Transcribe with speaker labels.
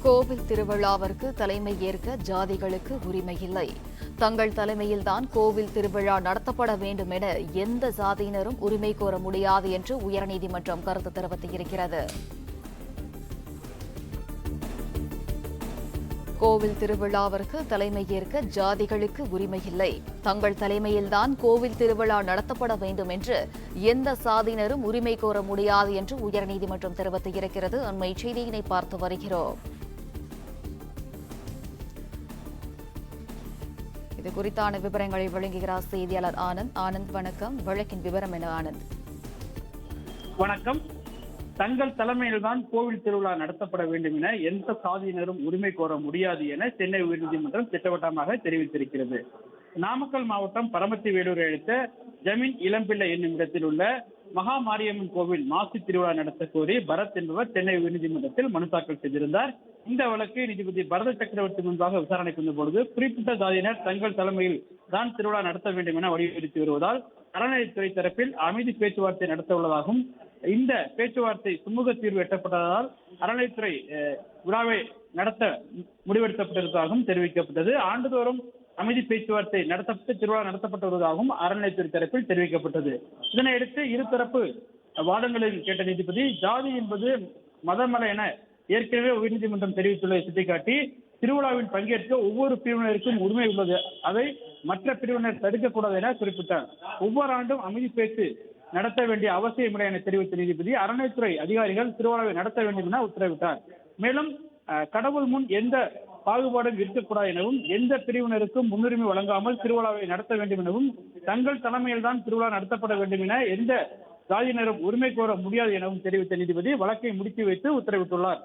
Speaker 1: கோவில் திருவிழாவிற்கு தலைமை ஏற்க ஜாதிகளுக்கு உரிமை இல்லை. தங்கள் தலைமையில்தான் கோவில் திருவிழா நடத்தப்பட வேண்டும் என எந்த சாதியினரும் உரிமை கோர முடியாது என்று உயர்நீதிமன்றம் கருத்து தெரிவித்திருக்கிறது. கோவில் திருவிழாவிற்கு தலைமை ஏற்க ஜாதிகளுக்கு உரிமை இல்லை. தங்கள் தலைமையில்தான் கோவில் திருவிழா நடத்தப்பட வேண்டும் என்று எந்த சாதியினரும் உரிமை கோர முடியாது என்று உயர்நீதிமன்றம் தெரிவித்திருக்கிறது. அண்மை செய்தியினை பார்த்து வருகிறோம். இது குறித்தான விவரங்களை வழங்குகிறார் செய்தியாளர் ஆனந்த். ஆனந்த் வணக்கம். வழக்கின் விவரம் என ஆனந்த்?
Speaker 2: வணக்கம். தங்கள் தலைமையில்தான் கோவில் திருவிழா நடத்தப்பட வேண்டும் என எந்த சாதியினரும் உரிமை கோர முடியாது என சென்னை உயர்நீதிமன்றம் திட்டவட்டமாக தெரிவித்திருக்கிறது. நாமக்கல் மாவட்டம் பரமத்தி வேலூரை அடுத்த ஜமீன் இளம்பிள்ளை என்னும் இடத்தில் உள்ள மகா மாரியம்மன் கோவில் மாசி திருவிழா நடத்த கோரி பரத் என்பவர் சென்னை உயர்நீதிமன்றத்தில் மனு தாக்கல் செய்திருந்தார். இந்த வழக்கு நீதிபதி பரத சக்கரவர்த்தி முன்பாக விசாரணைக்கு வந்தபொழுது குறிப்பிட்ட சாதியினர் தங்கள் தலைமையில் தான் திருவிழா நடத்த வேண்டும் என வலியுறுத்தி வருவதால் அறநிலையத்துறை தரப்பில் அமைதி பேச்சுவார்த்தை நடத்த உள்ளதாகவும் இந்த பேச்சுவார்த்தை சுமூக தீர்வு எட்டப்பட்டதால் அறநிலையத்துறை விழாவை நடத்த முடிவெடுக்கப்பட்டிருப்பதாகவும் தெரிவிக்கப்பட்டது. ஆண்டுதோறும் அமைதி பேச்சுவார்த்தை நடத்தப்பட்டு திருவிழா நடத்தப்பட்டு வருவதாகவும் அறநிலையத்துறை தரப்பில் தெரிவிக்கப்பட்டது. இதனையடுத்து இருதரப்பு வாதங்களில் கேட்ட நீதிபதி ஜாதி என்பது மதமல்ல என ஏற்கனவே உயர்நீதிமன்றம் தெரிவித்துள்ளதை சுட்டிக்காட்டி திருவிழாவில் பங்கேற்க ஒவ்வொரு பிரிவினருக்கும் உரிமை உள்ளது, அதை மற்ற பிரிவினர் தடுக்கக்கூடாது என குறிப்பிட்டார். ஒவ்வொரு ஆண்டும் அமைதி பேச்சு நடத்த வேண்டிய அவசியமில்லை என தெரிவித்த நீதிபதி அறநிலையத்துறை அதிகாரிகள் திருவிழாவை நடத்த வேண்டும் என உத்தரவிட்டார். மேலும் கடவுள் முன் எந்த பாகுபாடும் இருக்கக்கூடாது எனவும் எந்த பிரிவினருக்கும் முன்னுரிமை வழங்காமல் திருவிழாவை நடத்த வேண்டும் எனவும் தங்கள் தலைமையில்தான் திருவிழா நடத்தப்பட வேண்டும் என எந்த சாதியினரும் உரிமை கோர முடியாது எனவும் தெரிவித்த நீதிபதி வழக்கை முடித்து வைத்து உத்தரவிட்டுள்ளார்.